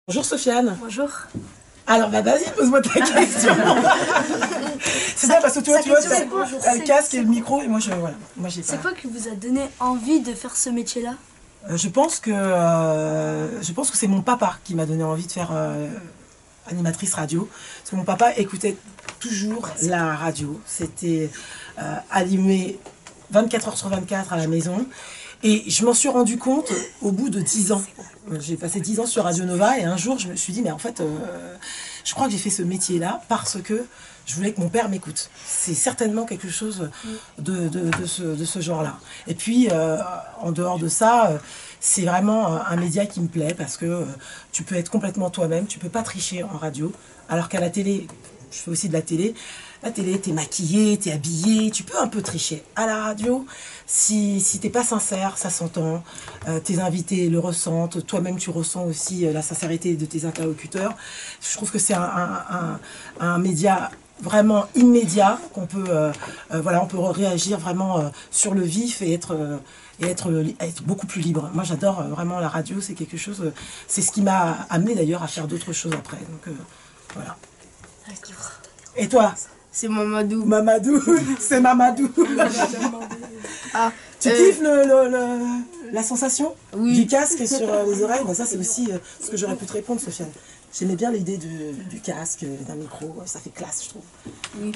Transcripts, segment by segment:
Bonjour Sofiane. Bonjour. Alors bah vas-y, pose-moi ta question. C'est bien parce que tu vois, t'as le casque et le micro et moi voilà. Moi j'ai pas. C'est quoi qui vous a donné envie de faire ce métier-là? Je pense que c'est mon papa qui m'a donné envie de faire animatrice radio. Parce que mon papa écoutait toujours la radio. C'était allumé 24 heures sur 24 à la maison. Et je m'en suis rendu compte au bout de 10 ans. J'ai passé 10 ans sur Radio Nova et un jour je me suis dit mais en fait je crois que j'ai fait ce métier-là parce que je voulais que mon père m'écoute. C'est certainement quelque chose de ce genre-là. Et puis en dehors de ça, c'est vraiment un média qui me plaît parce que tu peux être complètement toi-même, tu peux pas tricher en radio, alors qu'à la télé, je fais aussi de la télé, t'es maquillé, t'es habillé, tu peux un peu tricher. À la radio, si t'es pas sincère, ça s'entend, tes invités le ressentent, toi-même tu ressens aussi la sincérité de tes interlocuteurs. Je trouve que c'est un média vraiment immédiat, qu'on peut, voilà, on peut réagir vraiment sur le vif et être beaucoup plus libre. Moi j'adore vraiment la radio, c'est quelque chose, c'est ce qui m'a amené d'ailleurs à faire d'autres choses après. Donc voilà. Et toi? C'est Mamadou. Mamadou, c'est Mamadou. Ah, tu kiffes la sensation oui. du casque sur les oreilles? Ben ça c'est aussi ce que j'aurais pu te répondre, Sofiane. J'aimais bien l'idée du casque, d'un micro, ça fait classe je trouve. Oui.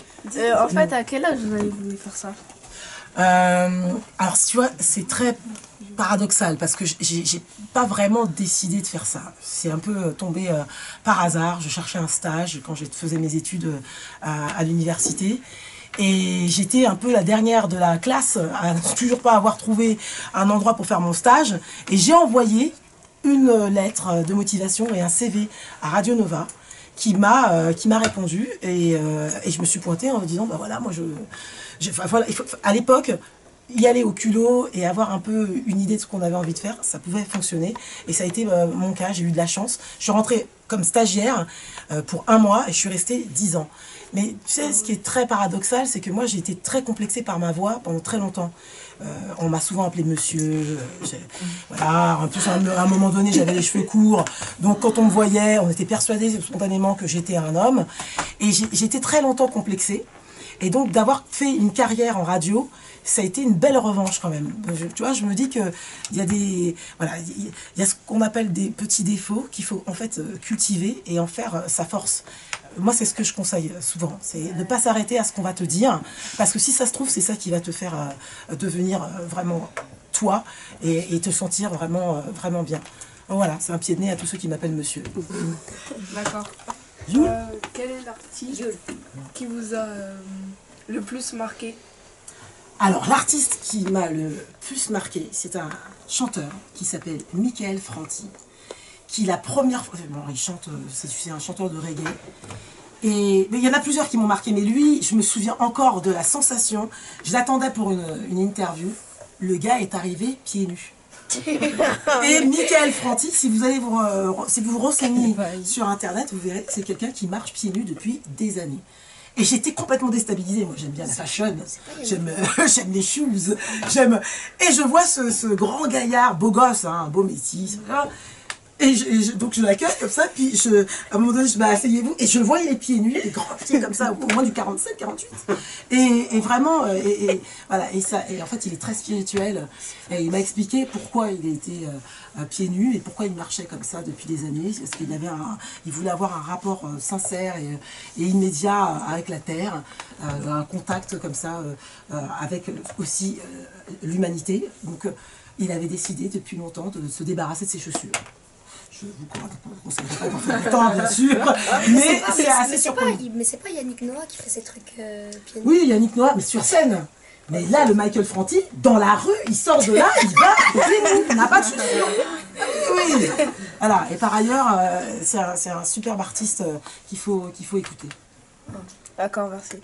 En fait, à quel âge vous avez voulu faire ça? Alors tu vois, c'est très paradoxal parce que j'ai pas vraiment décidé de faire ça. C'est un peu tombé par hasard. Je cherchais un stage quand je faisais mes études à l'université. Et j'étais un peu la dernière de la classe à toujours pas avoir trouvé un endroit pour faire mon stage. Et j'ai envoyé une lettre de motivation et un CV à Radio Nova qui m'a répondu. Et je me suis pointée en me disant, bah voilà, moi voilà, à l'époque, y aller au culot et avoir un peu une idée de ce qu'on avait envie de faire, ça pouvait fonctionner. Et ça a été mon cas, j'ai eu de la chance. Je suis rentrée comme stagiaire pour 1 mois et je suis restée 10 ans. Mais tu sais, ce qui est très paradoxal, c'est que moi, j'ai été très complexée par ma voix pendant très longtemps. On m'a souvent appelé monsieur. Voilà. En plus, à un moment donné, j'avais les cheveux courts. Donc, quand on me voyait, on était persuadé spontanément que j'étais un homme. Et j'ai été très longtemps complexée. Et donc, d'avoir fait une carrière en radio, ça a été une belle revanche quand même. Tu vois, je me dis qu'il y a voilà, il y a ce qu'on appelle des petits défauts qu'il faut en fait cultiver et en faire sa force. Moi, c'est ce que je conseille souvent, c'est de ne pas s'arrêter à ce qu'on va te dire, parce que si ça se trouve, c'est ça qui va te faire devenir vraiment toi et te sentir vraiment, vraiment bien. Donc voilà, c'est un pied de nez à tous ceux qui m'appellent monsieur. D'accord. Quel est l'artiste qui vous a le plus marqué? Alors, l'artiste qui m'a le plus marqué, c'est un chanteur qui s'appelle Michael Franti, qui la première fois, bon, il chante, c'est un chanteur de reggae, mais il y en a plusieurs qui m'ont marqué, mais lui, je me souviens encore de la sensation, je l'attendais pour une interview, le gars est arrivé pieds nus. Et Michael Franti, si vous allez si vous vous renseignez sur internet, vous verrez que c'est quelqu'un qui marche pieds nus depuis des années. Et j'étais complètement déstabilisée. Moi, j'aime bien la fashion, j'aime les shoes, et je vois ce grand gaillard, beau gosse, hein, beau métis, donc je l'accueille comme ça, puis à un moment donné, je dis, bah, asseyez-vous, et je le voyais les pieds nus, les grands pieds comme ça, au moins du 47, 48. Et vraiment, voilà, et en fait, il est très spirituel, et il m'a expliqué pourquoi il était pieds nus, et pourquoi il marchait comme ça depuis des années, parce qu'il il voulait avoir un rapport sincère et immédiat avec la terre, un contact comme ça, avec aussi l'humanité. Donc, il avait décidé depuis longtemps de se débarrasser de ses chaussures. Je vous conseille pas d'en faire autant, bien sûr, mais c'est assez surprenant. Mais c'est pas Yannick Noah qui fait ces trucs pieds nus? Oui, Yannick Noah, mais sur scène. Mais là, le Michael Franti, dans la rue, il sort de là, il va pieds nus, il n'a pas de chaussures. Oui, voilà. Et par ailleurs, c'est un superbe artiste qu'il faut écouter. D'accord, merci.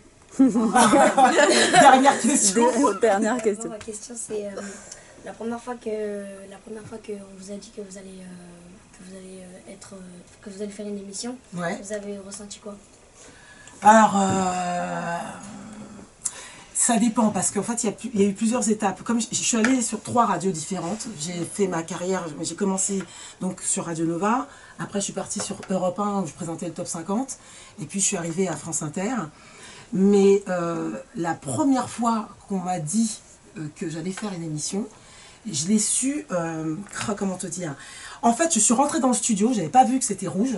Dernière question. Dernière question. Ma question, c'est la première fois qu'on vous a dit que vous allez faire une émission, ouais. Vous avez ressenti quoi? Alors, Ça dépend, parce qu'en fait, il y a eu plusieurs étapes. Comme je suis allée sur 3 radios différentes, j'ai fait ma carrière, j'ai commencé donc sur Radio Nova, après je suis partie sur Europe 1 où je présentais le Top 50, et puis je suis arrivée à France Inter. Mais la première fois qu'on m'a dit que j'allais faire une émission, je l'ai su, comment te dire, en fait je suis rentrée dans le studio, j'avais pas vu que c'était rouge,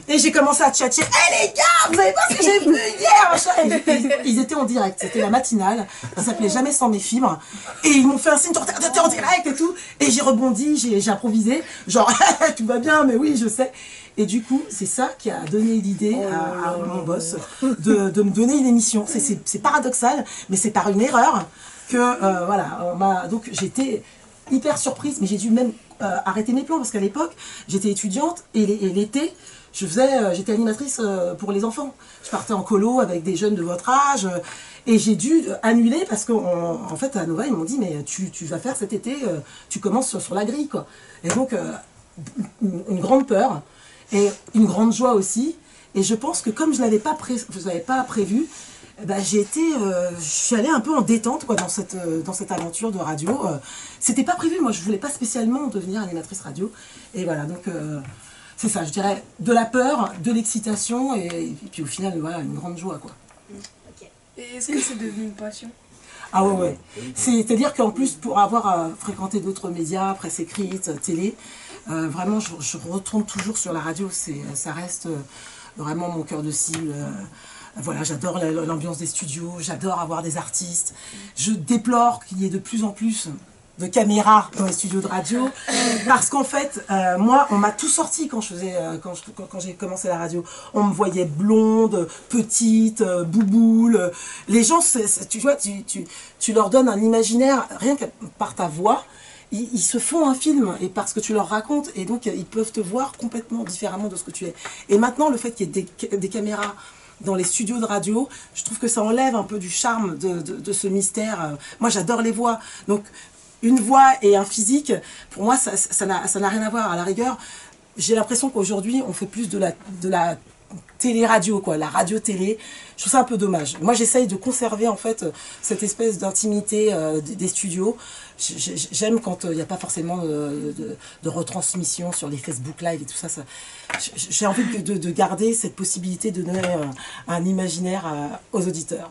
et j'ai commencé à tchatcher. Hé les gars, vous savez pas ce que j'ai vu hier? Ils étaient en direct, c'était la matinale, ça s'appelait Jamais sans mes fibres. Et ils m'ont fait un signe, t'es en direct et tout. Et j'ai rebondi, j'ai improvisé, genre tout va bien, mais oui, je sais. Et du coup, c'est ça qui a donné l'idée à mon boss de me donner une émission. C'est paradoxal, mais c'est par une erreur que, voilà, donc j'étais hyper surprise, mais j'ai dû même arrêter mes plans, parce qu'à l'époque, j'étais étudiante, et l'été, j'étais animatrice pour les enfants. Je partais en colo avec des jeunes de votre âge, et j'ai dû annuler parce qu'en fait, à Nova, ils m'ont dit, mais tu vas faire cet été, tu commences sur la grille, quoi. Et donc, une grande peur, et une grande joie aussi. Et je pense que comme je ne l'avais pas prévu, bah, je suis allée un peu en détente, quoi, dans cette aventure de radio. C'était pas prévu, moi je voulais pas spécialement devenir animatrice radio. Et voilà, donc c'est ça, je dirais, de la peur, de l'excitation, et puis au final, voilà, une grande joie, quoi. Et est-ce que c'est devenu une passion? Ah ouais. C'est-à-dire qu'en plus, pour avoir fréquenté d'autres médias, presse écrite, télé, vraiment, je retourne toujours sur la radio. Ça reste vraiment mon cœur de cible. Voilà, j'adore l'ambiance des studios, j'adore avoir des artistes. Je déplore qu'il y ait de plus en plus de caméras dans les studios de radio, parce qu'en fait, moi, on m'a tout sorti quand j'ai commencé la radio. On me voyait blonde, petite, bouboule. Les gens, tu vois, tu leur donnes un imaginaire, rien que par ta voix, ils se font un film, et parce que tu leur racontes, et donc ils peuvent te voir complètement différemment de ce que tu es. Et maintenant, le fait qu'il y ait des caméras dans les studios de radio, je trouve que ça enlève un peu du charme de ce mystère. Moi, j'adore les voix. Donc, une voix et un physique, pour moi, ça n'a rien à voir. À la rigueur, j'ai l'impression qu'aujourd'hui, on fait plus de la télé-radio, quoi, la radio-télé. Je trouve ça un peu dommage. Moi, j'essaye de conserver, en fait, cette espèce d'intimité des studios. J'aime quand il n'y a pas forcément de retransmission sur les Facebook Live et tout ça. J'ai envie de garder cette possibilité de donner un imaginaire aux auditeurs.